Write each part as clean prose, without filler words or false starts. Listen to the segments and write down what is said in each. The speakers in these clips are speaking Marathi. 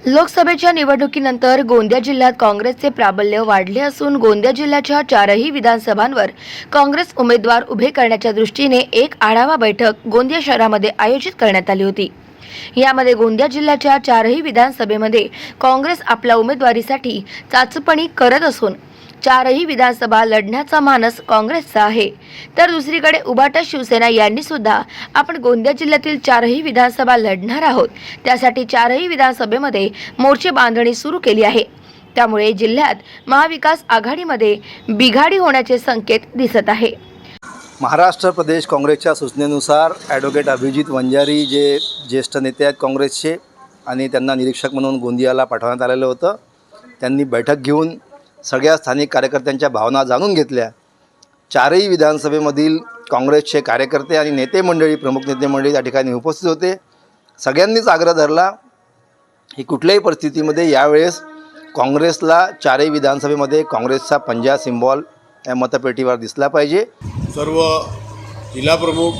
लोकसभेच्या निवडणुकीनंतर गोंदिया जिल्ह्यात काँग्रेसचे प्राबल्य वाढले असून गोंदिया जिल्ह्याच्या 4ही विधानसभांवर काँग्रेस उमेदवार उभे करण्याच्या दृष्टीने एक आढावा बैठक गोंदिया शहरामध्ये आयोजित करण्यात आली होती। यामध्ये गोंदिया जिल्ह्याच्या 4ही विधानसभेमध्ये काँग्रेस आपल्या उमेदवारीसाठी चाचपणी करत असून 4ही विधानसभा लढण्याचा मानस काँग्रेसचा आहे। तर दुसरीकडे उभाटा शिवसेना यांनी सुद्धा आपण गोंदिया जिल्ह्यातील 4ही विधानसभा लढणार आहोत, त्यासाठी 4ही विधानसभेमध्ये मोर्चे बांधणी सुरू केली आहे। त्यामुळे जिल्ह्यात महाविकास आघाडीमध्ये बिघाडी होण्याचे संकेत दिसत आहे। महाराष्ट्र प्रदेश काँग्रेसच्या सूचनेनुसार ॲडव्होकेट अभिजित वंजारी जे ज्येष्ठ नेते आहेत काँग्रेसचे आणि त्यांना निरीक्षक म्हणून गोंदियाला पाठवण्यात आलेलं होतं, त्यांनी बैठक घेऊन सगळ्या स्थानिक कार्यकर्त्यांच्या भावना जाणून घेतल्या। 4ही विधानसभेमधील काँग्रेसचे कार्यकर्ते आणि नेते मंडळी, प्रमुख नेते मंडळी त्या ठिकाणी उपस्थित होते। सगळ्यांनीच आग्रह धरला की कुठल्याही परिस्थितीमध्ये यावेळेस काँग्रेसला 4ही विधानसभेमध्ये काँग्रेसचा पंजा सिम्बॉल या मतपेटीवर दिसला पाहिजे। सर्व जिल्हा प्रमुख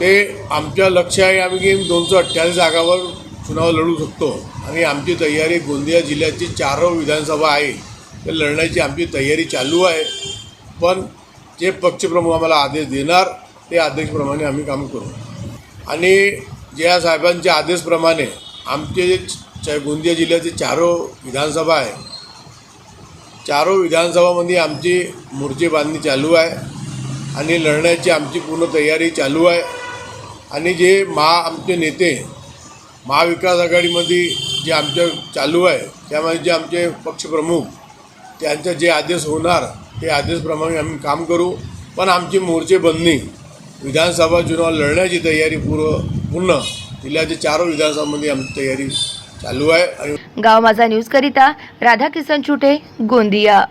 ते आमच्या लक्ष आहे आम्ही 248 जागावर चुनाव लढू शकतो आणि आमची तयारी गोंदिया जिल्ह्याची 4 विधानसभा आहे ते लढण्याची आमची तयारी चालू आहे। पण जे पक्षप्रमुख आम्हाला आदेश देणार ते आदेशप्रमाणे आम्ही काम करू आणि ज्या साहेबांच्या आदेशप्रमाणे आमचे गोंदिया जिल्ह्याची 4 विधानसभा आहे, 4 विधानसभामध्ये आमची मोर्चे बांधणी चालू आहे आणि लढण्याची आमची पूर्ण तयारी चालू आहे। आणि जे आमचे नेते महाविकास आघाडीमध्ये जे आमच्या चालू आहे त्यामध्ये जे आमचे पक्षप्रमुख त्यांचे जे आदेश होणार ते आदेशप्रमाणे आम्ही काम करू। पण आमची मोर्चे बंदणी विधानसभा चुनाव लढण्याची तयारी पूर्ण जिल्ह्याच्या 4 विधानसभामध्ये आमची तयारी चालू आहे। गाव माझा न्यूज करिता राधाकिशन छुटे, गोंदिया।